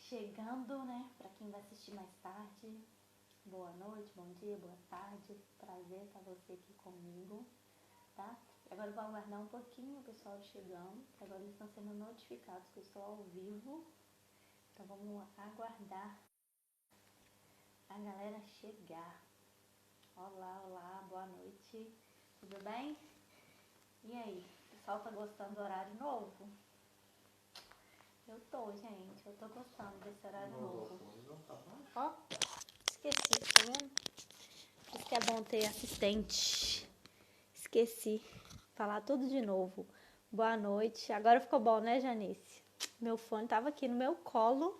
chegando, né? Para quem vai assistir mais tarde, boa noite, bom dia, boa tarde. Prazer estar você aqui comigo, tá? Agora eu vou aguardar um pouquinho o pessoal chegando, que agora eles estão sendo notificados que eu estou ao vivo. Então vamos aguardar a galera chegar. Olá, olá, boa noite. Tudo bem? E aí, o pessoal tá gostando do horário novo? Eu tô, gente. Eu tô gostando desse horário novo. Ó, esqueci, tá vendo? Isso que é bom ter assistente. Esqueci. Falar tudo de novo. Boa noite. Agora ficou bom, né, Janice? Meu fone tava aqui no meu colo.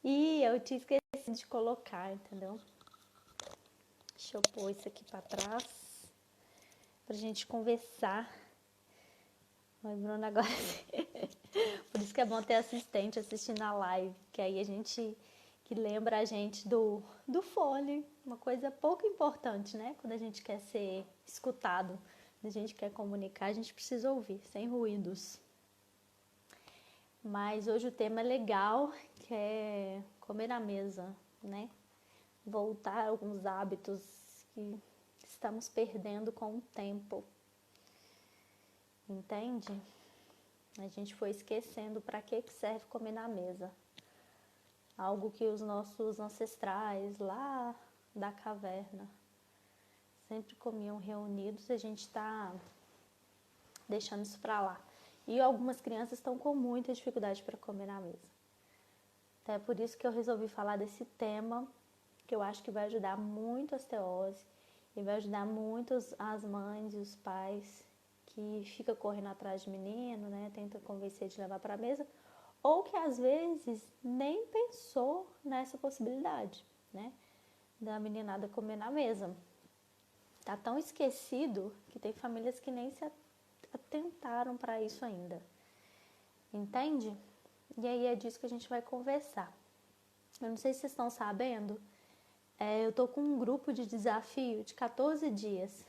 E eu tinha esquecido de colocar, entendeu? Deixa eu pôr isso aqui pra trás. Pra gente conversar. Oi, Bruno, agora por isso que é bom ter assistente assistindo a live, que aí a gente, que lembra a gente do fone, uma coisa pouco importante, né? Quando a gente quer ser escutado, quando a gente quer comunicar, a gente precisa ouvir, sem ruídos. Mas hoje o tema é legal, que é comer à mesa, né? Voltar a alguns hábitos que estamos perdendo com o tempo. Entende? A gente foi esquecendo para que serve comer na mesa. Algo que os nossos ancestrais lá da caverna sempre comiam reunidos, a gente está deixando isso para lá. E algumas crianças estão com muita dificuldade para comer na mesa. Então é por isso que eu resolvi falar desse tema, que eu acho que vai ajudar muito a osteose e vai ajudar muito as mães e os pais que fica correndo atrás de menino, né? Tenta convencer de levar para a mesa, ou que às vezes nem pensou nessa possibilidade, né? Da meninada comer na mesa. Tá tão esquecido que tem famílias que nem se atentaram para isso ainda. Entende? E aí é disso que a gente vai conversar. Eu não sei se vocês estão sabendo, eu tô com um grupo de desafio de 14 dias.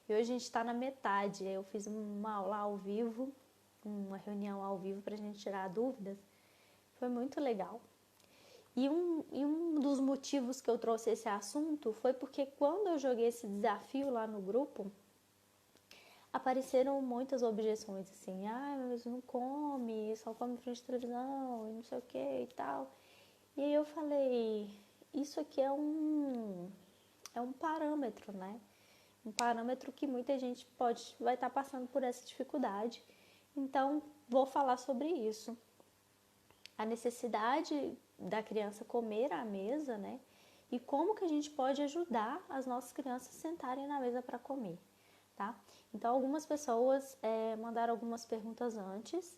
E hoje a gente está na metade. Eu fiz uma aula ao vivo, uma reunião ao vivo para a gente tirar dúvidas. Foi muito legal. E um dos motivos que eu trouxe esse assunto foi porque quando eu joguei esse desafio lá no grupo, apareceram muitas objeções, assim, mas não come, só come em frente à televisão, e não sei o que e tal. E aí eu falei, isso aqui é um parâmetro, né? Um parâmetro que muita gente vai estar passando por essa dificuldade. Então, vou falar sobre isso. A necessidade da criança comer à mesa, né? E como que a gente pode ajudar as nossas crianças a sentarem na mesa para comer, tá? Então, algumas pessoas mandaram algumas perguntas antes.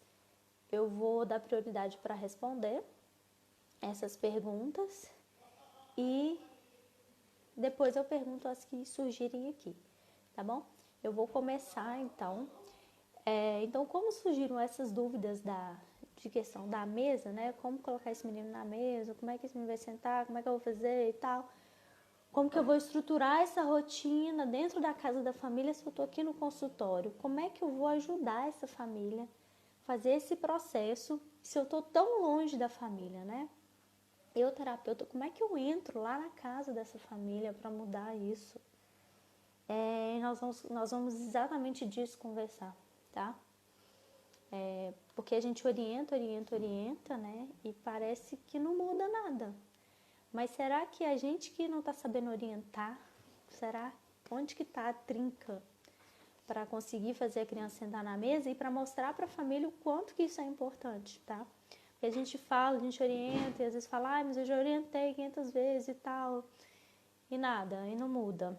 Eu vou dar prioridade para responder essas perguntas e depois eu pergunto as que surgirem aqui, tá bom? Eu vou começar, então. Então, como surgiram essas dúvidas de questão da mesa, né? Como colocar esse menino na mesa, como é que esse menino vai sentar, como é que eu vou fazer e tal. Como que eu vou estruturar essa rotina dentro da casa da família se eu estou aqui no consultório? Como é que eu vou ajudar essa família a fazer esse processo se eu estou tão longe da família, né? Eu, terapeuta, como é que eu entro lá na casa dessa família para mudar isso? Nós vamos exatamente disso conversar, tá? Porque a gente orienta, né? E parece que não muda nada. Mas será que a gente que não está sabendo orientar, será onde que está a trinca para conseguir fazer a criança sentar na mesa e para mostrar para a família o quanto que isso é importante, tá? Porque a gente fala, a gente orienta e às vezes fala, mas eu já orientei 500 vezes e tal, e nada, e não muda.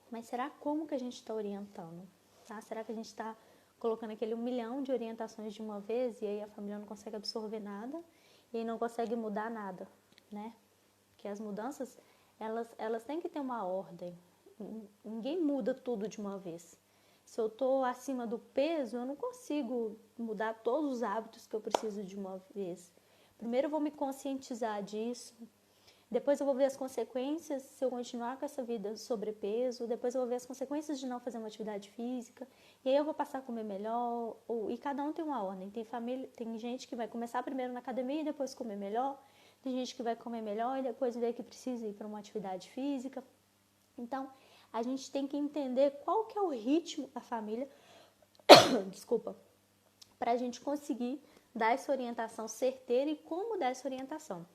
Mas será como que a gente está orientando? Tá? Será que a gente está colocando aquele 1 milhão de orientações de uma vez e aí a família não consegue absorver nada e não consegue mudar nada, né? Porque as mudanças, elas têm que ter uma ordem. Ninguém muda tudo de uma vez. Se eu estou acima do peso, eu não consigo mudar todos os hábitos que eu preciso de uma vez. Primeiro eu vou me conscientizar disso, Depois eu vou ver as consequências se eu continuar com essa vida sobrepeso. Depois eu vou ver as consequências de não fazer uma atividade física. E aí eu vou passar a comer melhor. E cada um tem uma ordem. Tem gente que vai começar primeiro na academia e depois comer melhor. Tem gente que vai comer melhor e depois vê que precisa ir para uma atividade física. Então, a gente tem que entender qual que é o ritmo da família, desculpa, para a gente conseguir dar essa orientação certeira e como dar essa orientação.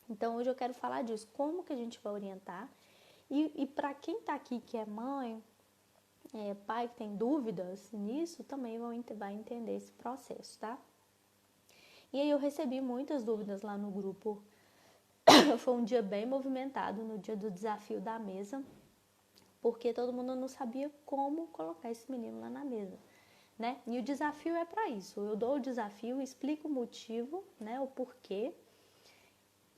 Então, hoje eu quero falar disso, como que a gente vai orientar. E para quem está aqui que é mãe, pai que tem dúvidas nisso, também vai entender esse processo, tá? E aí eu recebi muitas dúvidas lá no grupo. Foi um dia bem movimentado, no dia do desafio da mesa, porque todo mundo não sabia como colocar esse menino lá na mesa, né? E o desafio é para isso. Eu dou o desafio, explico o motivo, né, o porquê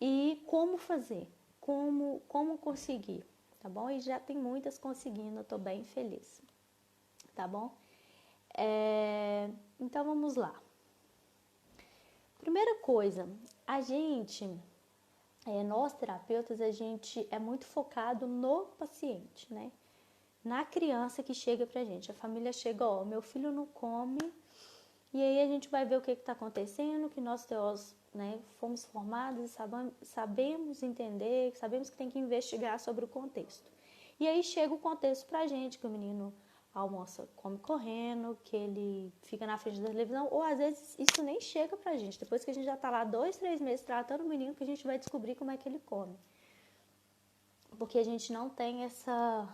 e como fazer, como conseguir, tá bom? E já tem muitas conseguindo, eu tô bem feliz, tá bom? Então vamos lá. Primeira coisa, nós terapeutas, a gente é muito focado no paciente, né? Na criança que chega pra gente. A família chega, meu filho não come, e aí a gente vai ver o que está acontecendo, que nós teólogos, né, fomos formados e sabemos entender, sabemos que tem que investigar sobre o contexto. E aí chega o contexto pra gente, que o menino almoça, come correndo, que ele fica na frente da televisão, ou às vezes isso nem chega pra gente. Depois que a gente já tá lá 2, 3 meses tratando o menino, que a gente vai descobrir como é que ele come. Porque a gente não tem essa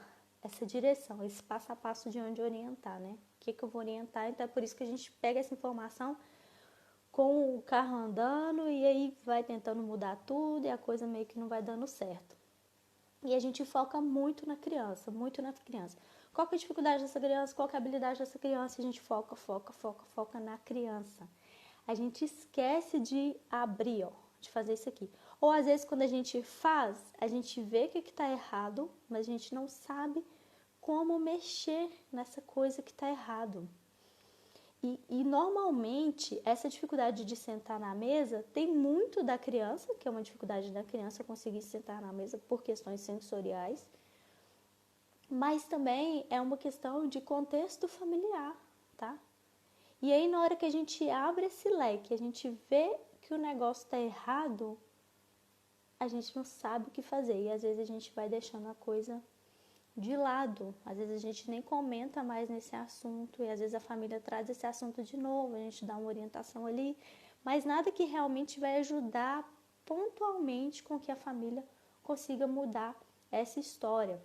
direção, esse passo a passo de onde orientar, né? O que eu vou orientar? Então é por isso que a gente pega essa informação com o carro andando e aí vai tentando mudar tudo e a coisa meio que não vai dando certo. E a gente foca muito na criança, muito na criança. Qual que é a dificuldade dessa criança? Qual que é a habilidade dessa criança? A gente foca na criança. A gente esquece de abrir, de fazer isso aqui. Ou às vezes quando a gente faz, a gente vê o que está errado, mas a gente não sabe como mexer nessa coisa que está errado. E normalmente essa dificuldade de sentar na mesa tem muito da criança, que é uma dificuldade da criança conseguir sentar na mesa por questões sensoriais, mas também é uma questão de contexto familiar, tá? E aí na hora que a gente abre esse leque, a gente vê que o negócio está errado, a gente não sabe o que fazer e às vezes a gente vai deixando a coisa de lado, às vezes a gente nem comenta mais nesse assunto e às vezes a família traz esse assunto de novo, a gente dá uma orientação ali, mas nada que realmente vai ajudar pontualmente com que a família consiga mudar essa história.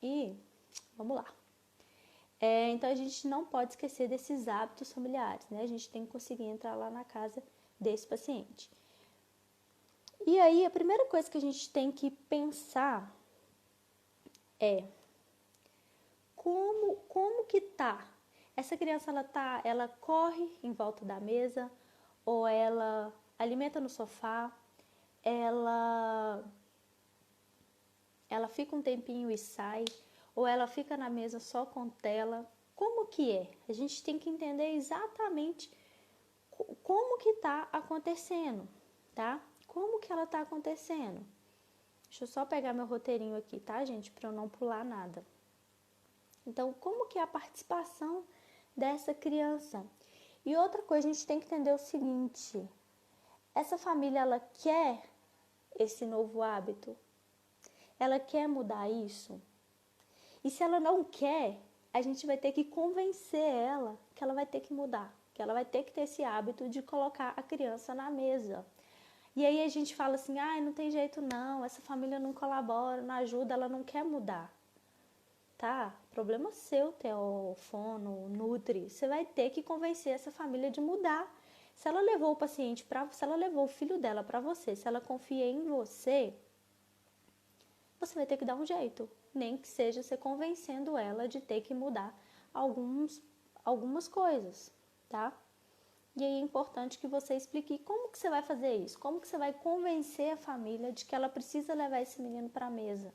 E vamos lá. Então a gente não pode esquecer desses hábitos familiares, né? A gente tem que conseguir entrar lá na casa desse paciente. E aí a primeira coisa que a gente tem que pensar é como que tá? Essa criança ela corre em volta da mesa ou ela alimenta no sofá, ela fica um tempinho e sai, ou ela fica na mesa só com tela. Como que é? A gente tem que entender exatamente como que tá acontecendo, tá? Como que ela tá acontecendo? Deixa eu só pegar meu roteirinho aqui, tá, gente? Para eu não pular nada. Então, como que é a participação dessa criança? E outra coisa, a gente tem que entender o seguinte: essa família, ela quer esse novo hábito? Ela quer mudar isso? E se ela não quer, a gente vai ter que convencer ela que ela vai ter que mudar, que ela vai ter que ter esse hábito de colocar a criança na mesa. E aí a gente fala assim, não tem jeito não, essa família não colabora, não ajuda, ela não quer mudar. Tá? Problema seu, Theo, fono, nutri. Você vai ter que convencer essa família de mudar. Se ela levou o paciente se ela levou o filho dela para você, se ela confia em você, você vai ter que dar um jeito. Nem que seja você convencendo ela de ter que mudar algumas coisas, tá? E aí é importante que você explique como que você vai fazer isso, como que você vai convencer a família de que ela precisa levar esse menino para a mesa.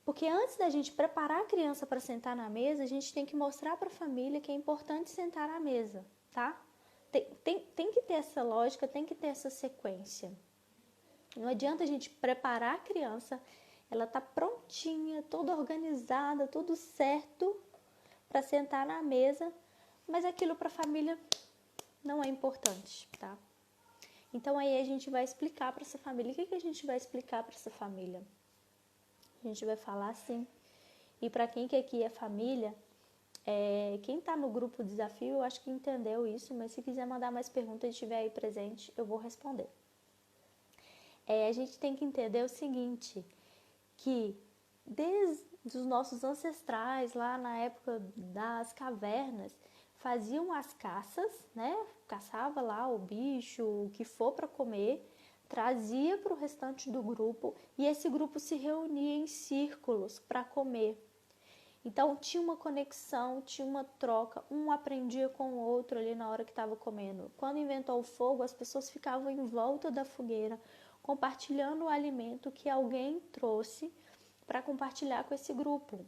Porque antes da gente preparar a criança para sentar na mesa, a gente tem que mostrar para a família que é importante sentar na mesa, tá? Tem que ter essa lógica, tem que ter essa sequência. Não adianta a gente preparar a criança, ela tá prontinha, toda organizada, tudo certo para sentar na mesa, mas aquilo para a família não é importante, tá? Então aí a gente vai explicar para essa família. O que a gente vai explicar para essa família? A gente vai falar assim. E para quem que aqui é família, quem está no grupo Desafio, eu acho que entendeu isso, mas se quiser mandar mais perguntas e estiver aí presente, eu vou responder. A gente tem que entender o seguinte, que desde os nossos ancestrais, lá na época das cavernas, faziam as caças, né? Caçava lá o bicho, o que for para comer, trazia para o restante do grupo e esse grupo se reunia em círculos para comer. Então tinha uma conexão, tinha uma troca, um aprendia com o outro ali na hora que estava comendo. Quando inventou o fogo, as pessoas ficavam em volta da fogueira, compartilhando o alimento que alguém trouxe para compartilhar com esse grupo.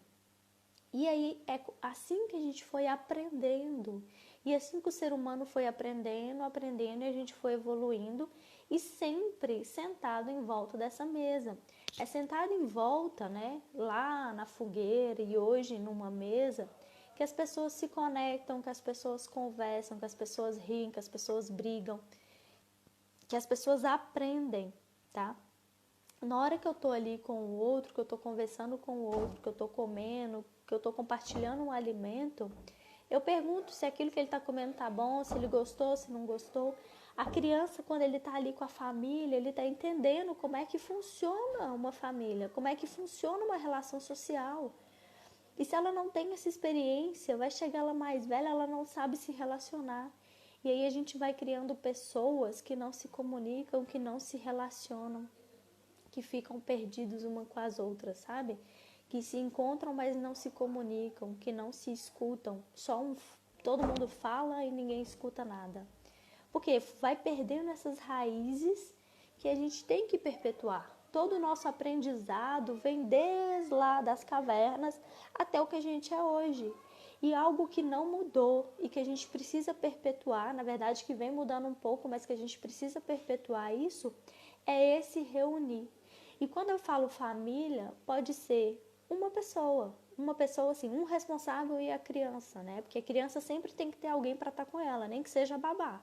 E aí é assim que a gente foi aprendendo. E assim que o ser humano foi aprendendo, e a gente foi evoluindo e sempre sentado em volta dessa mesa. É sentado em volta, né, lá na fogueira e hoje numa mesa, que as pessoas se conectam, que as pessoas conversam, que as pessoas riem, que as pessoas brigam, que as pessoas aprendem, tá? Na hora que eu tô ali com o outro, que eu tô conversando com o outro, que eu tô comendo, que eu tô compartilhando um alimento, eu pergunto se aquilo que ele tá comendo tá bom, se ele gostou, se não gostou. A criança, quando ele tá ali com a família, ele tá entendendo como é que funciona uma família, como é que funciona uma relação social. E se ela não tem essa experiência, vai chegar ela mais velha, ela não sabe se relacionar. E aí a gente vai criando pessoas que não se comunicam, que não se relacionam, que ficam perdidos uma com as outras, sabe? Que se encontram, mas não se comunicam, que não se escutam. Todo mundo fala e ninguém escuta nada. Porque vai perdendo essas raízes que a gente tem que perpetuar. Todo o nosso aprendizado vem desde lá das cavernas até o que a gente é hoje. E algo que não mudou e que a gente precisa perpetuar, na verdade que vem mudando um pouco, mas que a gente precisa perpetuar isso, é esse reunir. E quando eu falo família, pode ser uma pessoa assim, um responsável e a criança, né? Porque a criança sempre tem que ter alguém para estar com ela, nem que seja babá.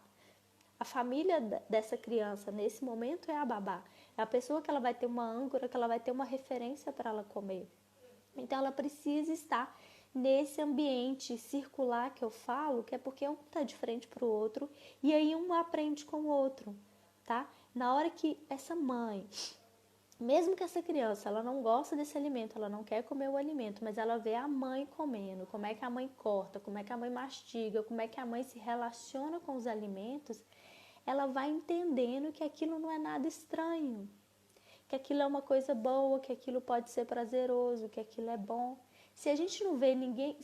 A família dessa criança nesse momento é a babá. É a pessoa que ela vai ter uma âncora, que ela vai ter uma referência para ela comer. Então ela precisa estar nesse ambiente circular que eu falo, que é porque um está de frente para o outro e aí um aprende com o outro, tá? Na hora que essa mãe, mesmo que essa criança ela não gosta desse alimento, ela não quer comer o alimento, mas ela vê a mãe comendo, como é que a mãe corta, como é que a mãe mastiga, como é que a mãe se relaciona com os alimentos, ela vai entendendo que aquilo não é nada estranho, que aquilo é uma coisa boa, que aquilo pode ser prazeroso, que aquilo é bom. Se a gente não vê ninguém...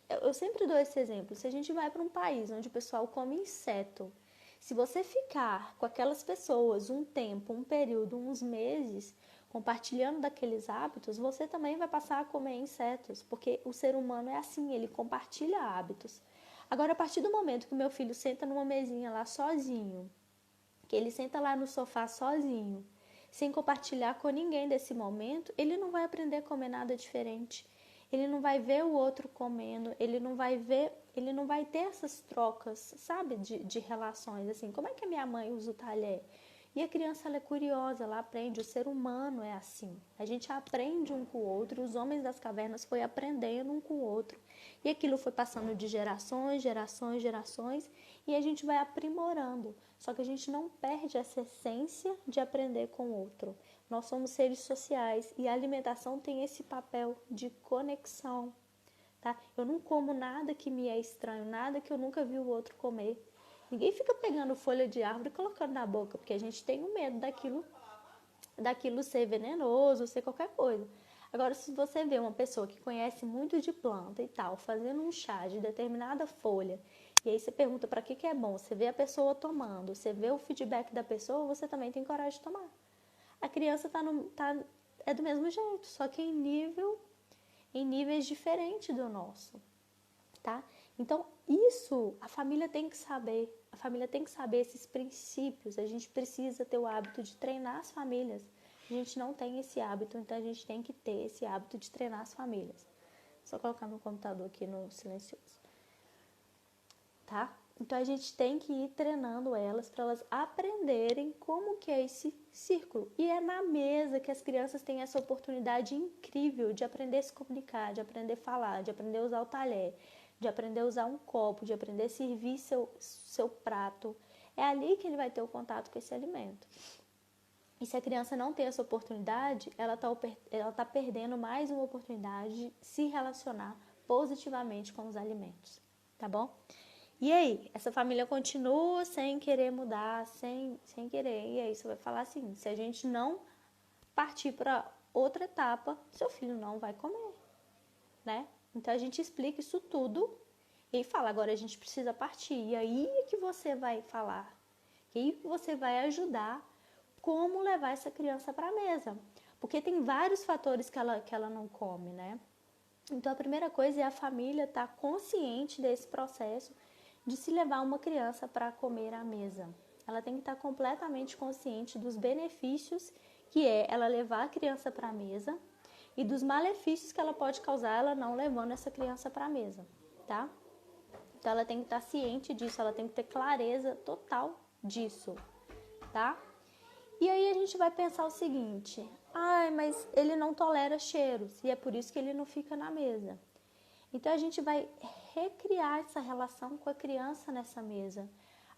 Eu sempre dou esse exemplo. Se a gente vai para um país onde o pessoal come inseto, se você ficar com aquelas pessoas um tempo, um período, uns meses, compartilhando daqueles hábitos, você também vai passar a comer insetos, porque o ser humano é assim, ele compartilha hábitos. Agora, a partir do momento que o meu filho senta numa mesinha lá sozinho, que ele senta lá no sofá sozinho, sem compartilhar com ninguém desse momento, ele não vai aprender a comer nada diferente. Ele não vai ver o outro comendo, ele não vai ter essas trocas, sabe, de relações, assim, como é que a minha mãe usa o talher? E a criança, ela é curiosa, ela aprende, o ser humano é assim. A gente aprende um com o outro, os homens das cavernas foi aprendendo um com o outro. E aquilo foi passando de gerações, e a gente vai aprimorando. Só que a gente não perde essa essência de aprender com o outro. Nós somos seres sociais e a alimentação tem esse papel de conexão, tá? Eu não como nada que me é estranho, nada que eu nunca vi o outro comer. Ninguém fica pegando folha de árvore e colocando na boca, porque a gente tem um medo daquilo ser venenoso, ser qualquer coisa. Agora, se você vê uma pessoa que conhece muito de planta e tal, fazendo um chá de determinada folha, e aí você pergunta para que é bom, você vê a pessoa tomando, você vê o feedback da pessoa, você também tem coragem de tomar. A criança é do mesmo jeito, só que em níveis diferentes do nosso, tá? Então, isso a família tem que saber. A família tem que saber esses princípios. A gente precisa ter o hábito de treinar as famílias. A gente não tem esse hábito, então a gente tem que ter esse hábito de treinar as famílias. Só colocar meu computador aqui no silencioso. Tá? Então a gente tem que ir treinando elas para elas aprenderem como que é esse círculo. E é na mesa que as crianças têm essa oportunidade incrível de aprender a se comunicar, de aprender a falar, de aprender a usar o talher, de aprender a usar um copo, de aprender a servir seu prato. É ali que ele vai ter o contato com esse alimento. E se a criança não tem essa oportunidade, ela tá perdendo mais uma oportunidade de se relacionar positivamente com os alimentos, tá bom? E aí, essa família continua sem querer mudar, sem querer. E aí você vai falar assim, se a gente não partir para outra etapa, seu filho não vai comer, né? Então a gente explica isso tudo e fala, agora a gente precisa partir. E aí que você vai falar, e aí você vai ajudar como levar essa criança para a mesa. Porque tem vários fatores que ela não come, né? Então a primeira coisa é a família estar consciente desse processo de se levar uma criança para comer à mesa. Ela tem que estar completamente consciente dos benefícios que é ela levar a criança para a mesa e dos malefícios que ela pode causar ela não levando essa criança para a mesa, tá? Então ela tem que estar ciente disso, ela tem que ter clareza total disso, tá? E aí a gente vai pensar o seguinte, mas ele não tolera cheiros e é por isso que ele não fica na mesa. Então a gente vai recriar essa relação com a criança nessa mesa.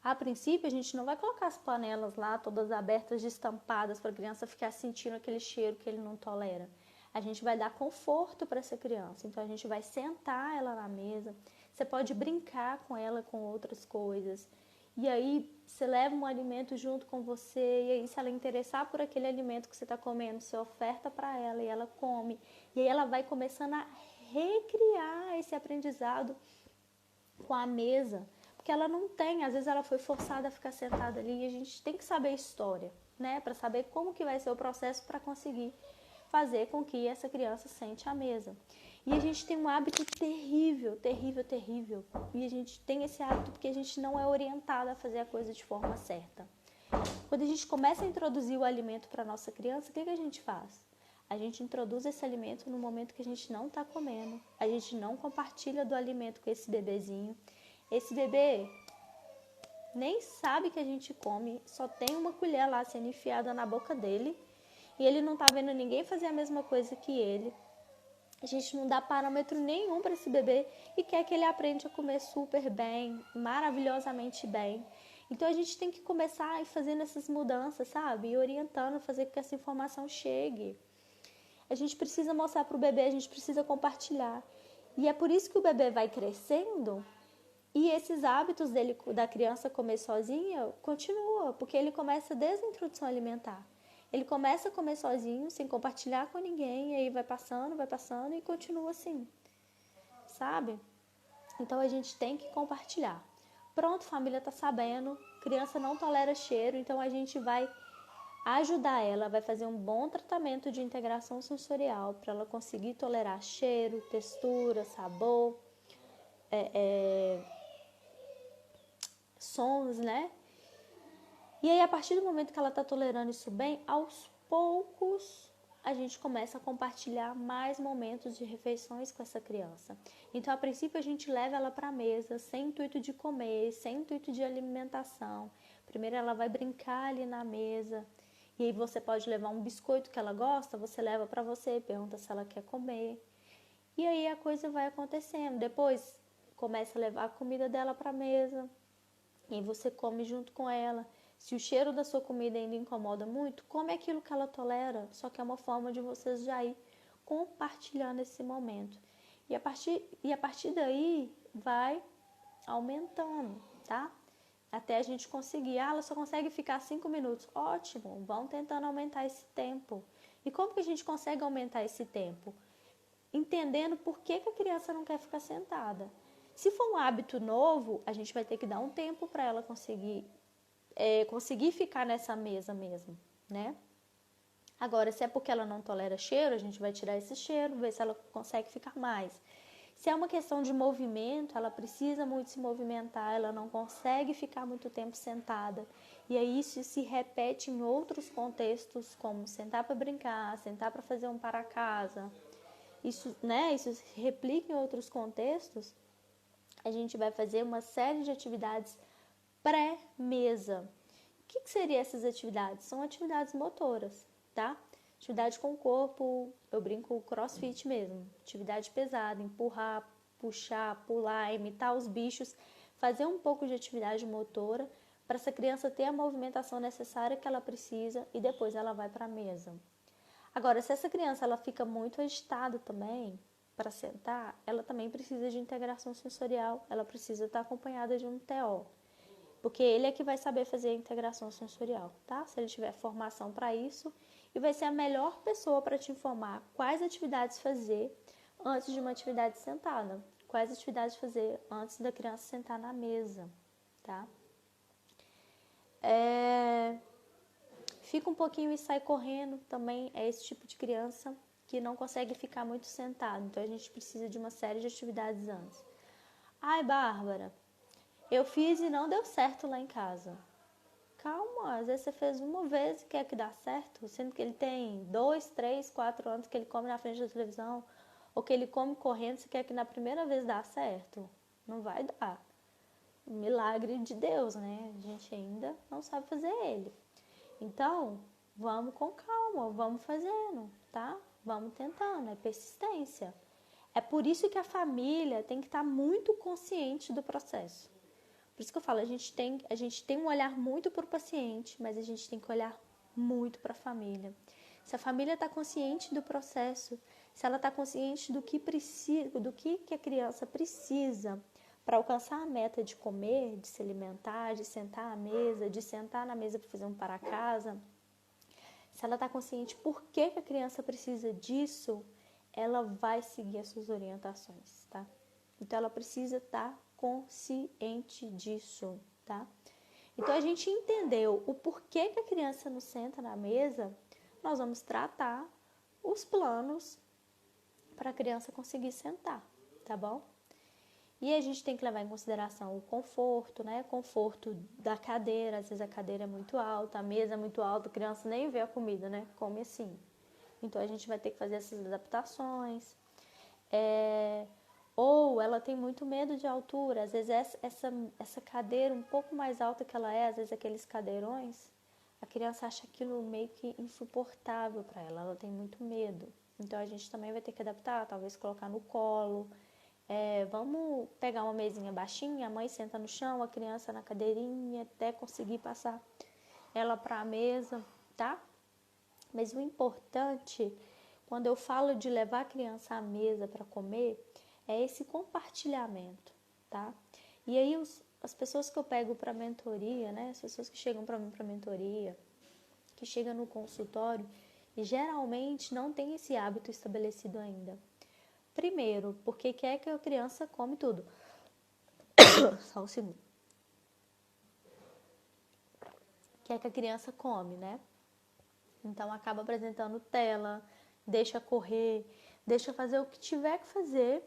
A princípio a gente não vai colocar as panelas lá todas abertas, destampadas para a criança ficar sentindo aquele cheiro que ele não tolera. A gente vai dar conforto para essa criança. Então a gente vai sentar ela na mesa. Você pode brincar com ela com outras coisas. E aí você leva um alimento junto com você. E aí se ela interessar por aquele alimento que você está comendo, você oferta para ela e ela come. E aí ela vai começando a recriar esse aprendizado com a mesa, porque ela não tem, às vezes ela foi forçada a ficar sentada ali e a gente tem que saber a história, né, para saber como que vai ser o processo para conseguir fazer com que essa criança sente à mesa. E a gente tem um hábito terrível, e a gente tem esse hábito porque a gente não é orientada a fazer a coisa de forma certa. Quando a gente começa a introduzir o alimento para a nossa criança, o que a gente faz? A gente introduz esse alimento no momento que a gente não está comendo. A gente não compartilha do alimento com esse bebezinho. Esse bebê nem sabe que a gente come, só tem uma colher lá sendo enfiada na boca dele e ele não está vendo ninguém fazer a mesma coisa que ele. A gente não dá parâmetro nenhum para esse bebê e quer que ele aprenda a comer super bem, maravilhosamente bem. Então a gente tem que começar a ir fazendo essas mudanças, sabe? E orientando, fazer com que essa informação chegue. A gente precisa mostrar para o bebê, a gente precisa compartilhar. E é por isso que o bebê vai crescendo e esses hábitos dele, da criança comer sozinha, continua, porque ele começa desde a introdução alimentar. Ele começa a comer sozinho, sem compartilhar com ninguém, e aí vai passando e continua assim, sabe? Então a gente tem que compartilhar. Pronto, família tá sabendo, criança não tolera cheiro, então a gente vai ajudar ela, vai fazer um bom tratamento de integração sensorial para ela conseguir tolerar cheiro, textura, sabor, sons, né? E aí, a partir do momento que ela está tolerando isso bem, aos poucos a gente começa a compartilhar mais momentos de refeições com essa criança. Então, a princípio, a gente leva ela para a mesa sem intuito de comer, sem intuito de alimentação. Primeiro, ela vai brincar ali na mesa. E aí você pode levar um biscoito que ela gosta, você leva para você, pergunta se ela quer comer. E aí a coisa vai acontecendo. Depois começa a levar a comida dela para a mesa e você come junto com ela. Se o cheiro da sua comida ainda incomoda muito, come aquilo que ela tolera, só que é uma forma de vocês já ir compartilhando esse momento. E a partir daí vai aumentando, tá? Até a gente conseguir, ela só consegue ficar 5 minutos. Ótimo, vão tentando aumentar esse tempo. E como que a gente consegue aumentar esse tempo? Entendendo por que a criança não quer ficar sentada. Se for um hábito novo, a gente vai ter que dar um tempo para ela conseguir ficar nessa mesa mesmo, né? Agora, se é porque ela não tolera cheiro, a gente vai tirar esse cheiro, ver se ela consegue ficar mais. Se é uma questão de movimento, ela precisa muito se movimentar, ela não consegue ficar muito tempo sentada. E aí isso se repete em outros contextos, como sentar para brincar, sentar para fazer um para casa. Isso, né, isso se replica em outros contextos. A gente vai fazer uma série de atividades pré-mesa. O que seriam essas atividades? São atividades motoras, tá? Atividade com o corpo, eu brinco crossfit mesmo. Atividade pesada, empurrar, puxar, pular, imitar os bichos, fazer um pouco de atividade motora para essa criança ter a movimentação necessária que ela precisa e depois ela vai para a mesa. Agora, se essa criança ela fica muito agitada também para sentar, ela também precisa de integração sensorial, ela precisa estar acompanhada de um TO. Porque ele é que vai saber fazer a integração sensorial, tá? Se ele tiver formação para isso, e vai ser a melhor pessoa para te informar quais atividades fazer antes de uma atividade sentada, quais atividades fazer antes da criança sentar na mesa, tá? Fica um pouquinho e sai correndo também, é esse tipo de criança que não consegue ficar muito sentado, então a gente precisa de uma série de atividades antes. Ai, Bárbara, eu fiz e não deu certo lá em casa. Calma, às vezes você fez uma vez e quer que dá certo, sendo que ele tem 2, 3, 4 anos que ele come na frente da televisão, ou que ele come correndo, você quer que na primeira vez dá certo? Não vai dar. Milagre de Deus, né? A gente ainda não sabe fazer ele. Então, vamos com calma, vamos fazendo, tá? Vamos tentando, é persistência. É por isso que a família tem que estar muito consciente do processo. Por isso que eu falo, a gente tem um olhar muito para o paciente, mas a gente tem que olhar muito para a família. Se a família está consciente do processo, se ela está consciente do que precisa, do que a criança precisa para alcançar a meta de comer, de se alimentar, de sentar à mesa, de sentar na mesa para fazer um para casa, se ela está consciente por que a criança precisa disso, ela vai seguir as suas orientações, tá? Então, ela precisa estar consciente disso, tá? Então, a gente entendeu o porquê que a criança não senta na mesa, nós vamos tratar os planos para a criança conseguir sentar, tá bom? E a gente tem que levar em consideração o conforto, né? Conforto da cadeira, às vezes a cadeira é muito alta, a mesa é muito alta, a criança nem vê a comida, né? Come assim. Então, a gente vai ter que fazer essas adaptações. Ou ela tem muito medo de altura, às vezes essa cadeira um pouco mais alta que ela é, às vezes aqueles cadeirões, a criança acha aquilo meio que insuportável para ela, ela tem muito medo. Então a gente também vai ter que adaptar, talvez colocar no colo. Vamos pegar uma mesinha baixinha, a mãe senta no chão, a criança na cadeirinha, até conseguir passar ela para a mesa, tá? Mas o importante, quando eu falo de levar a criança à mesa para comer, é esse compartilhamento, tá? E aí as pessoas que eu pego para mentoria, né? As pessoas que chegam para mim para mentoria, que chegam no consultório, e geralmente não tem esse hábito estabelecido ainda. Primeiro, porque quer que a criança come tudo. Só um segundo. Quer que a criança come, né? Então acaba apresentando tela, deixa correr, deixa fazer o que tiver que fazer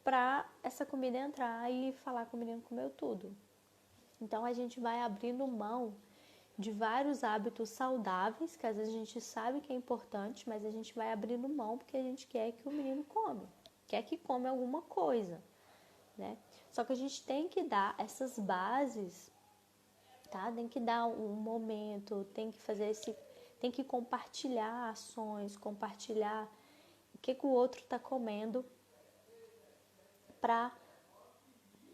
para essa comida entrar e falar que o menino comeu tudo. Então a gente vai abrindo mão de vários hábitos saudáveis, que às vezes a gente sabe que é importante, mas a gente vai abrindo mão porque a gente quer que o menino come, quer que come alguma coisa, né? Só que a gente tem que dar essas bases, tá? Tem que dar um momento, tem que fazer tem que compartilhar ações, compartilhar o que o outro está comendo para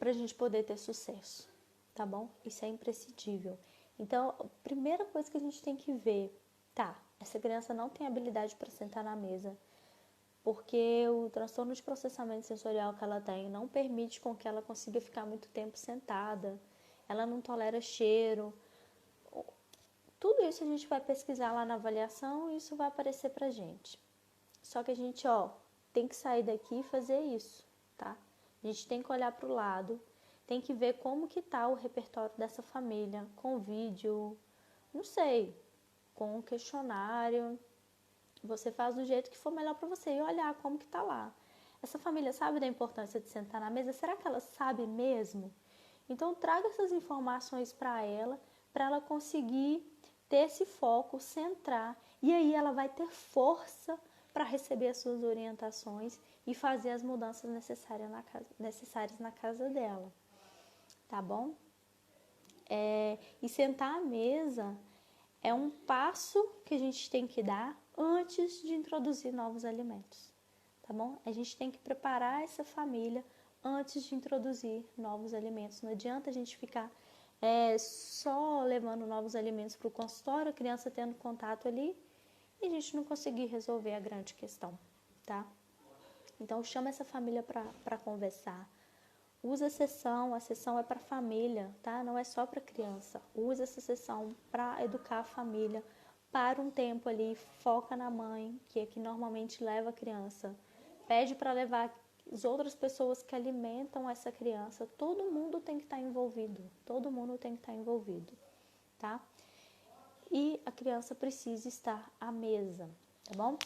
a gente poder ter sucesso, tá bom? Isso é imprescindível. Então, a primeira coisa que a gente tem que ver, tá, essa criança não tem habilidade para sentar na mesa, porque o transtorno de processamento sensorial que ela tem não permite com que ela consiga ficar muito tempo sentada, ela não tolera cheiro. Tudo isso a gente vai pesquisar lá na avaliação e isso vai aparecer pra gente. Só que a gente, tem que sair daqui e fazer isso, tá? A gente tem que olhar pro lado, tem que ver como que tá o repertório dessa família, com vídeo, não sei, com um questionário. Você faz do jeito que for melhor para você e olhar como que tá lá. Essa família sabe da importância de sentar na mesa? Será que ela sabe mesmo? Então, traga essas informações para ela conseguir ter esse foco, centrar, e aí ela vai ter força para receber as suas orientações e fazer as mudanças necessárias na casa dela, tá bom? E sentar à mesa é um passo que a gente tem que dar antes de introduzir novos alimentos, tá bom? A gente tem que preparar essa família antes de introduzir novos alimentos. Não adianta a gente ficar só levando novos alimentos para o consultório, a criança tendo contato ali, e a gente não conseguir resolver a grande questão, tá? Então, chama essa família para conversar. Usa a sessão é para família, tá? Não é só para criança. Usa essa sessão para educar a família. Para um tempo ali, foca na mãe, que é que normalmente leva a criança. Pede para levar as outras pessoas que alimentam essa criança. Todo mundo tem que estar envolvido. Todo mundo tem que estar envolvido, tá? E a criança precisa estar à mesa, tá bom?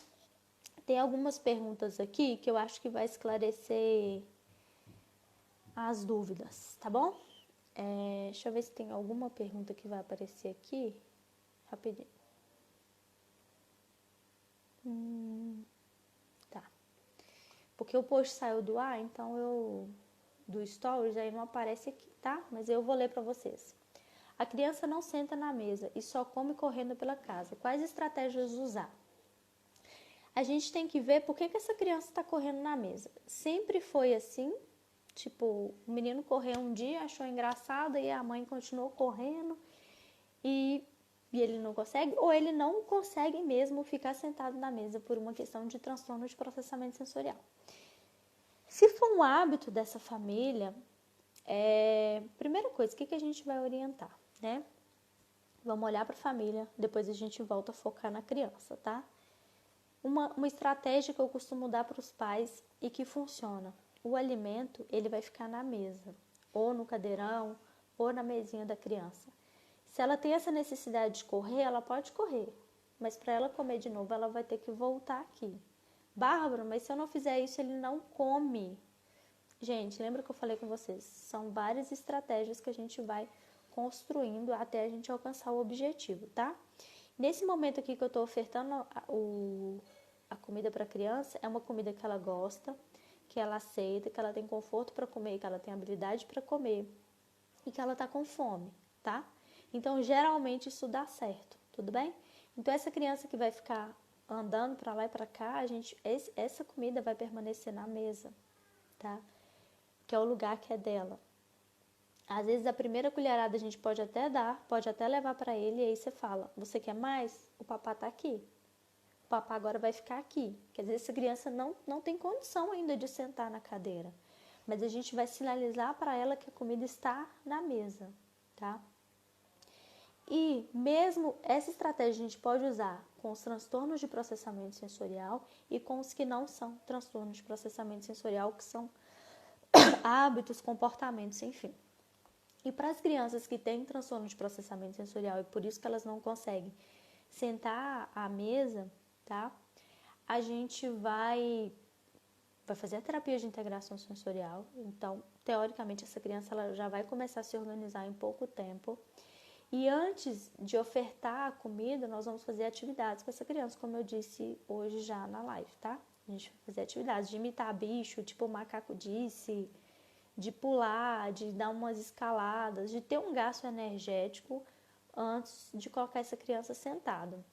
Tem algumas perguntas aqui que eu acho que vai esclarecer as dúvidas, tá bom? Deixa eu ver se tem alguma pergunta que vai aparecer aqui. Rapidinho. Tá. Porque o post saiu do ar, então do Stories, aí não aparece aqui, tá? Mas eu vou ler para vocês. A criança não senta na mesa e só come correndo pela casa. Quais estratégias usar? A gente tem que ver por que essa criança está correndo na mesa. Sempre foi assim? Tipo, o menino correu um dia, achou engraçado e a mãe continuou correndo e ele não consegue, ou ele não consegue mesmo ficar sentado na mesa por uma questão de transtorno de processamento sensorial. Se for um hábito dessa família, primeira coisa, o que a gente vai orientar, né? Vamos olhar para a família, depois a gente volta a focar na criança, tá? Uma estratégia que eu costumo dar para os pais e que funciona. O alimento, ele vai ficar na mesa, ou no cadeirão, ou na mesinha da criança. Se ela tem essa necessidade de correr, ela pode correr, mas para ela comer de novo, ela vai ter que voltar aqui. Bárbara, mas se eu não fizer isso, ele não come. Gente, lembra que eu falei com vocês? São várias estratégias que a gente vai construindo até a gente alcançar o objetivo, tá? Nesse momento aqui que eu estou ofertando a comida para a criança, é uma comida que ela gosta, que ela aceita, que ela tem conforto para comer, que ela tem habilidade para comer e que ela está com fome, tá? Então, geralmente isso dá certo, tudo bem? Então, essa criança que vai ficar andando para lá e para cá, essa comida vai permanecer na mesa, tá? Que é o lugar que é dela. Às vezes, a primeira colherada a gente pode até dar, pode até levar para ele, e aí você fala, você quer mais? O papá tá aqui. O papá agora vai ficar aqui. Quer dizer, essa criança não tem condição ainda de sentar na cadeira. Mas a gente vai sinalizar para ela que a comida está na mesa, tá? E mesmo essa estratégia a gente pode usar com os transtornos de processamento sensorial e com os que não são transtornos de processamento sensorial, que são hábitos, comportamentos, enfim. E para as crianças que têm transtorno de processamento sensorial e por isso que elas não conseguem sentar à mesa, tá? A gente vai fazer a terapia de integração sensorial. Então, teoricamente, essa criança ela já vai começar a se organizar em pouco tempo. E antes de ofertar a comida, nós vamos fazer atividades com essa criança, como eu disse hoje já na live, tá? A gente vai fazer atividades de imitar bicho, tipo o macaco disse, de pular, de dar umas escaladas, de ter um gasto energético antes de colocar essa criança sentada.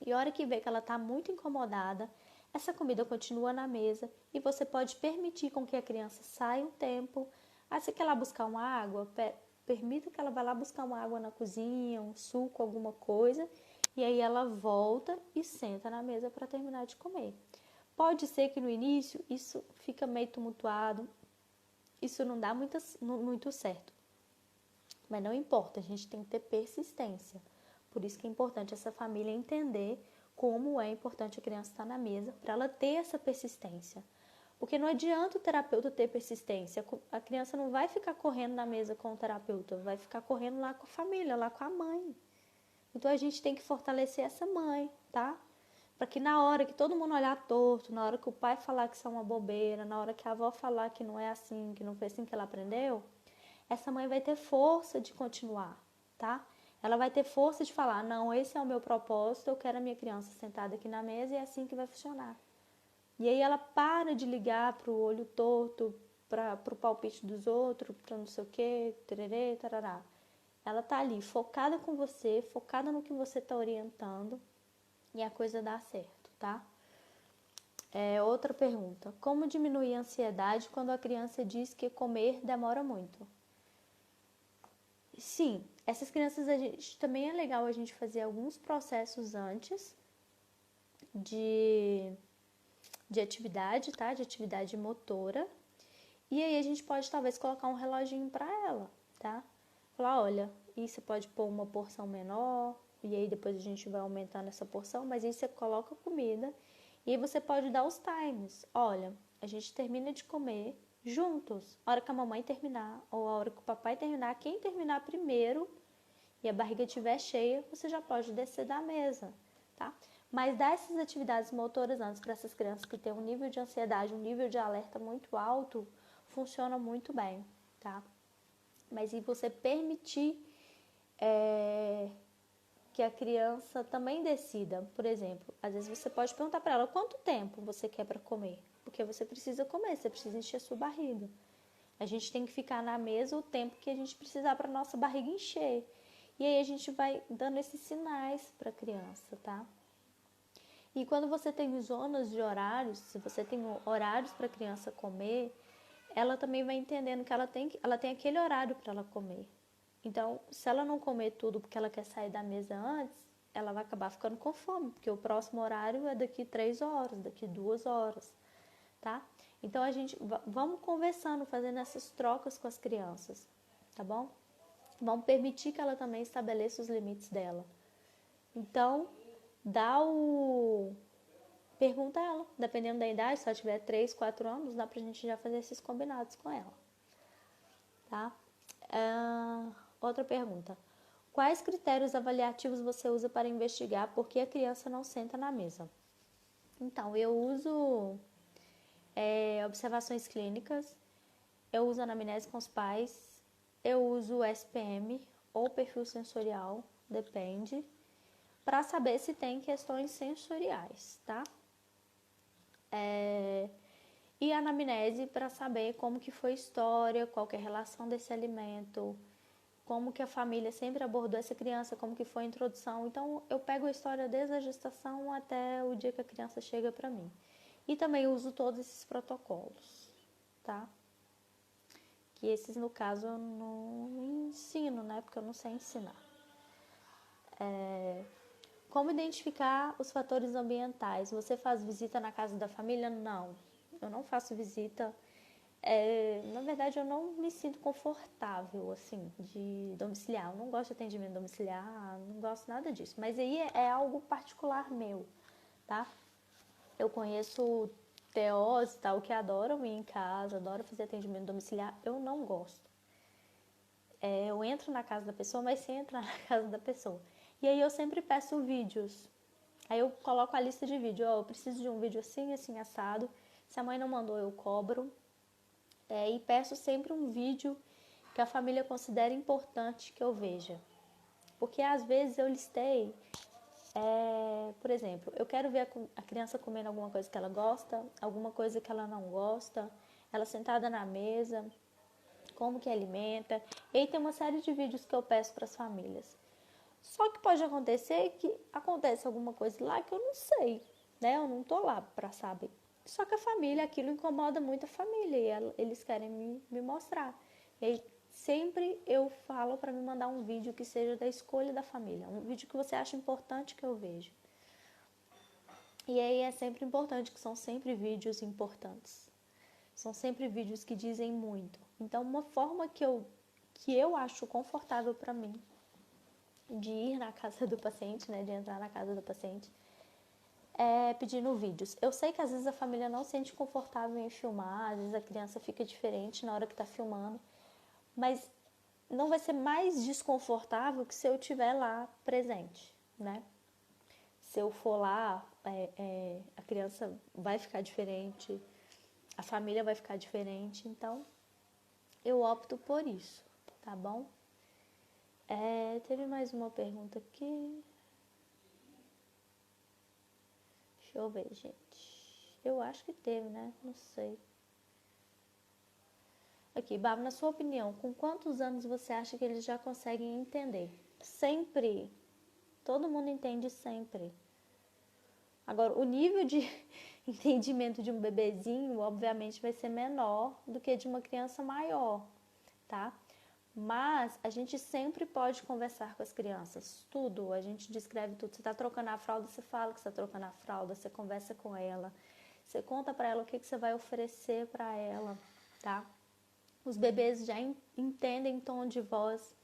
E a hora que vê que ela está muito incomodada, essa comida continua na mesa e você pode permitir com que a criança saia um tempo. Se quer lá buscar uma água, permita que ela vá lá buscar uma água na cozinha, um suco, alguma coisa, e aí ela volta e senta na mesa para terminar de comer. Pode ser que no início isso fica meio tumultuado, isso não dá muito certo. Mas não importa, a gente tem que ter persistência. Por isso que é importante essa família entender como é importante a criança estar na mesa, para ela ter essa persistência. Porque não adianta o terapeuta ter persistência. A criança não vai ficar correndo na mesa com o terapeuta, vai ficar correndo lá com a família, lá com a mãe. Então a gente tem que fortalecer essa mãe, tá? para que na hora que todo mundo olhar torto, na hora que o pai falar que isso é uma bobeira, na hora que a avó falar que não é assim, que não foi assim que ela aprendeu, essa mãe vai ter força de continuar, tá? Ela vai ter força de falar, não, esse é o meu propósito, eu quero a minha criança sentada aqui na mesa e é assim que vai funcionar. E aí ela para de ligar pro olho torto, pro palpite dos outros, pra não sei o que, tererê, tarará. Ela tá ali focada com você, focada no que você tá orientando e a coisa dá certo, tá? Outra pergunta. Como diminuir a ansiedade quando a criança diz que comer demora muito? Sim, essas crianças também é legal a gente fazer alguns processos antes de atividade, tá? De atividade motora. E aí a gente pode talvez colocar um reloginho para ela, tá? Falar, olha, e você pode pôr uma porção menor, e aí depois a gente vai aumentando essa porção, mas aí você coloca comida e aí você pode dar os times. Olha, a gente termina de comer juntos. A hora que a mamãe terminar ou a hora que o papai terminar, quem terminar primeiro e a barriga estiver cheia, você já pode descer da mesa, tá? Mas dar essas atividades motoras antes para essas crianças que têm um nível de ansiedade, um nível de alerta muito alto, funciona muito bem, tá? Mas e você permitir que a criança também decida. Por exemplo, às vezes você pode perguntar para ela quanto tempo você quer para comer, porque você precisa comer, você precisa encher a sua barriga. A gente tem que ficar na mesa o tempo que a gente precisar para nossa barriga encher. E aí a gente vai dando esses sinais para a criança, tá? E quando você tem zonas de horários, se você tem horários para a criança comer, ela também vai entendendo que ela tem aquele horário para ela comer. Então, se ela não comer tudo porque ela quer sair da mesa antes, ela vai acabar ficando com fome, porque o próximo horário é daqui 3 horas, daqui 2 horas, tá? Então, vamos conversando, fazendo essas trocas com as crianças, tá bom? Vamos permitir que ela também estabeleça os limites dela. Então, pergunta a ela, dependendo da idade, se ela tiver 3, 4 anos, dá pra gente já fazer esses combinados com ela, tá? Outra pergunta. Quais critérios avaliativos você usa para investigar por que a criança não senta na mesa? Então, eu uso observações clínicas, eu uso anamnese com os pais, eu uso o SPM ou perfil sensorial, depende, para saber se tem questões sensoriais, tá? E a anamnese para saber como que foi a história, qual que é a relação desse alimento, como que a família sempre abordou essa criança, como que foi a introdução. Então, eu pego a história desde a gestação até o dia que a criança chega para mim. E também uso todos esses protocolos, tá? Que esses, no caso, eu não ensino, né? Porque eu não sei ensinar. Como identificar os fatores ambientais? Você faz visita na casa da família? Não, eu não faço visita. Na verdade, eu não me sinto confortável, assim, de domiciliar. Eu não gosto de atendimento domiciliar, não gosto nada disso. Mas aí é algo particular meu, tá? Eu conheço TOs e tal que adoram ir em casa, adoram fazer atendimento domiciliar. Eu não gosto. Eu entro na casa da pessoa, mas sem entrar na casa da pessoa. E aí eu sempre peço vídeos. Aí eu coloco a lista de vídeos. Eu preciso de um vídeo assim, assim, assado. Se a mãe não mandou, eu cobro. E peço sempre um vídeo que a família considere importante que eu veja. Porque às vezes eu listei, por exemplo, eu quero ver a criança comendo alguma coisa que ela gosta, alguma coisa que ela não gosta, ela sentada na mesa, como que alimenta. E aí tem uma série de vídeos que eu peço para as famílias. Só que pode acontecer que acontece alguma coisa lá que eu não sei, né? Eu não tô lá para saber. Só que a família, aquilo incomoda muito a família e eles querem me mostrar. E aí sempre eu falo para me mandar um vídeo que seja da escolha da família, um vídeo que você acha importante que eu veja. E aí é sempre importante, que são sempre vídeos importantes. São sempre vídeos que dizem muito. Então, uma forma que eu acho confortável para mim de ir na casa do paciente, né, de entrar na casa do paciente, pedindo vídeos. Eu sei que às vezes a família não se sente confortável em filmar, às vezes a criança fica diferente na hora que está filmando, mas não vai ser mais desconfortável que se eu estiver lá presente, né? se eu for lá, a criança vai ficar diferente, a família vai ficar diferente, então eu opto por isso, tá bom? Teve mais uma pergunta aqui. Deixa eu ver, gente. Eu acho que teve, né? Não sei. Aqui, Bárbara, na sua opinião, com quantos anos você acha que eles já conseguem entender? Sempre. Todo mundo entende sempre. Agora, o nível de entendimento de um bebezinho, obviamente, vai ser menor do que de uma criança maior, tá? Mas a gente sempre pode conversar com as crianças, tudo, a gente descreve tudo. Você está trocando a fralda, você fala que você está trocando a fralda, você conversa com ela, você conta para ela o que você vai oferecer para ela, tá? Os bebês já entendem tom de voz,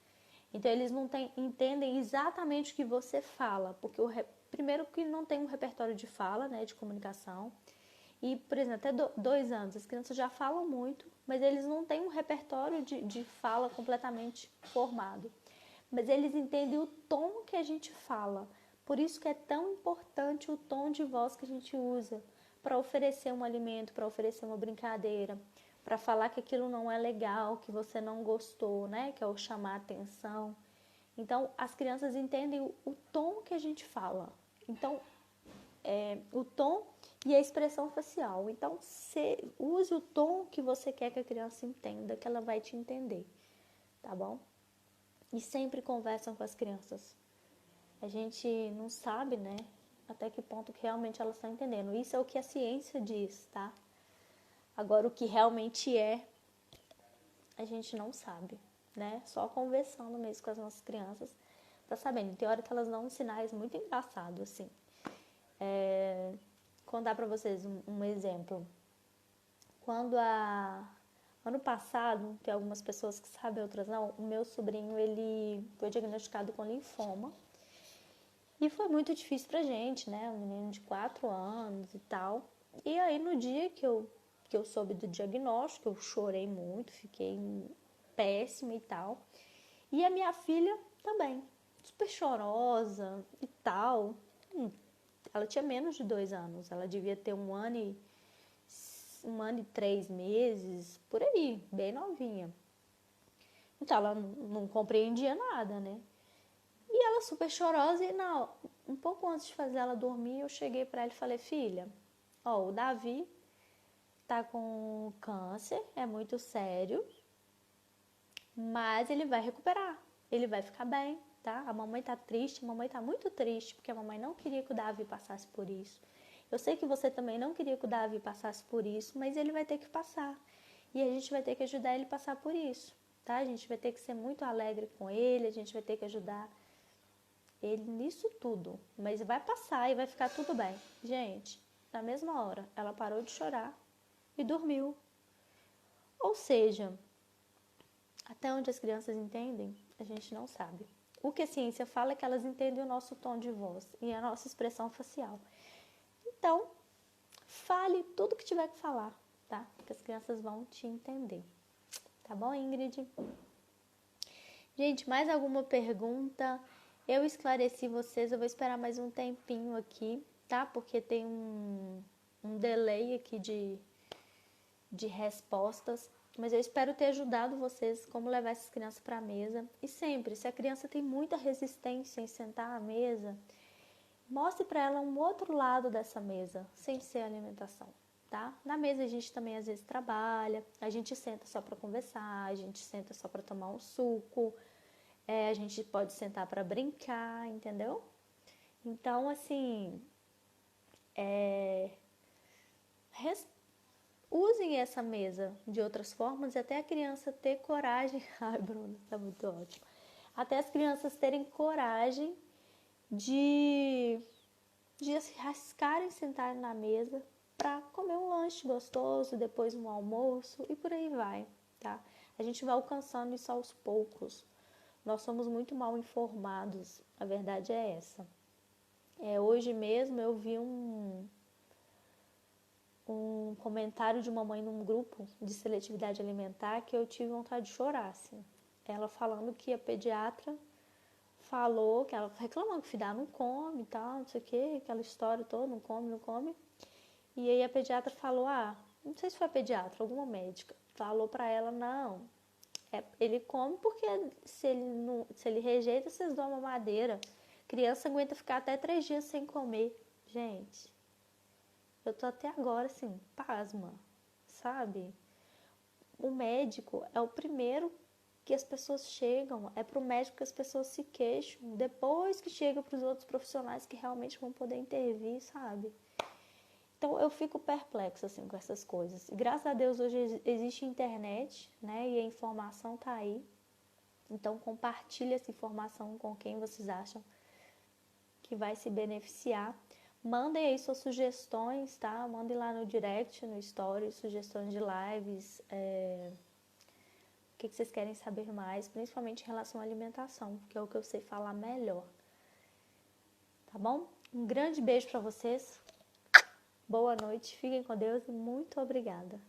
então eles não entendem exatamente o que você fala, porque primeiro que não tem um repertório de fala, né, de comunicação. E, por exemplo, até 2 anos, as crianças já falam muito, mas eles não têm um repertório de fala completamente formado. Mas eles entendem o tom que a gente fala. Por isso que é tão importante o tom de voz que a gente usa para oferecer um alimento, para oferecer uma brincadeira, para falar que aquilo não é legal, que você não gostou, né? Que é o chamar atenção. Então, as crianças entendem o tom que a gente fala. Então, o tom e a expressão facial. Então, use o tom que você quer que a criança entenda, que ela vai te entender, tá bom? E sempre conversam com as crianças. A gente não sabe, né, até que ponto que realmente elas estão entendendo. Isso é o que a ciência diz, tá? Agora, o que realmente a gente não sabe, né? Só conversando mesmo com as nossas crianças pra saber. Tem hora que elas dão uns sinais muito engraçados, assim. Contar para vocês um exemplo. Ano passado, tem algumas pessoas que sabem, outras não, o meu sobrinho, ele foi diagnosticado com linfoma. E foi muito difícil pra gente, né? Um menino de 4 anos e tal. E aí, no dia que eu soube do diagnóstico, eu chorei muito, fiquei péssima e tal. E a minha filha também, super chorosa e tal. Ela tinha menos de 2 anos, ela devia ter 1 ano e 3 meses, por aí, bem novinha. Então ela não compreendia nada, né? E ela super chorosa e um pouco antes de fazer ela dormir, eu cheguei para ela e falei: filha, ó, o Davi tá com câncer, é muito sério, mas ele vai recuperar, ele vai ficar bem, tá? A mamãe tá triste, a mamãe tá muito triste, porque a mamãe não queria que o Davi passasse por isso. Eu sei que você também não queria que o Davi passasse por isso, mas ele vai ter que passar. E a gente vai ter que ajudar ele a passar por isso, tá? A gente vai ter que ser muito alegre com ele, a gente vai ter que ajudar ele nisso tudo. Mas vai passar e vai ficar tudo bem. Gente, na mesma hora, ela parou de chorar e dormiu. Ou seja, até onde as crianças entendem, a gente não sabe. O que a ciência fala é que elas entendem o nosso tom de voz e a nossa expressão facial. Então, fale tudo que tiver que falar, tá? Que as crianças vão te entender. Tá bom, Ingrid? Gente, mais alguma pergunta? Eu esclareci vocês, eu vou esperar mais um tempinho aqui, tá? Porque tem um delay aqui de respostas. Mas eu espero ter ajudado vocês como levar essas crianças para a mesa. E sempre, se a criança tem muita resistência em sentar à mesa, mostre para ela um outro lado dessa mesa, sem ser alimentação, tá? Na mesa a gente também às vezes trabalha, a gente senta só para conversar, a gente senta só para tomar um suco, a gente pode sentar para brincar, entendeu? Então, assim, usem essa mesa de outras formas e até a criança ter coragem. Ai, Bruno, tá muito ótimo. Até as crianças terem coragem de se arriscarem sentar na mesa para comer um lanche gostoso, depois um almoço e por aí vai, tá? A gente vai alcançando isso aos poucos. Nós somos muito mal informados, a verdade é essa. Hoje mesmo eu vi um comentário de uma mãe num grupo de seletividade alimentar que eu tive vontade de chorar, assim. Ela falando que a pediatra falou que ela reclamando que o filho dela não come e tal, não sei o que, aquela história toda, não come, não come. E aí a pediatra falou, não sei se foi a pediatra, alguma médica, falou pra ela, não, ele come porque se ele rejeita, vocês dão uma mamadeira. Criança aguenta ficar até 3 dias sem comer. Gente, eu tô até agora assim, pasma, sabe? O médico é o primeiro que as pessoas chegam, é pro médico que as pessoas se queixam, depois que chega pros outros profissionais que realmente vão poder intervir, sabe? Então eu fico perplexa assim com essas coisas. Graças a Deus hoje existe internet, né? E a informação tá aí. Então compartilhe essa informação com quem vocês acham que vai se beneficiar. Mandem aí suas sugestões, tá? Mandem lá no direct, no story, sugestões de lives, o que vocês querem saber mais, principalmente em relação à alimentação, que é o que eu sei falar melhor. Tá bom? Um grande beijo para vocês. Boa noite, fiquem com Deus e muito obrigada.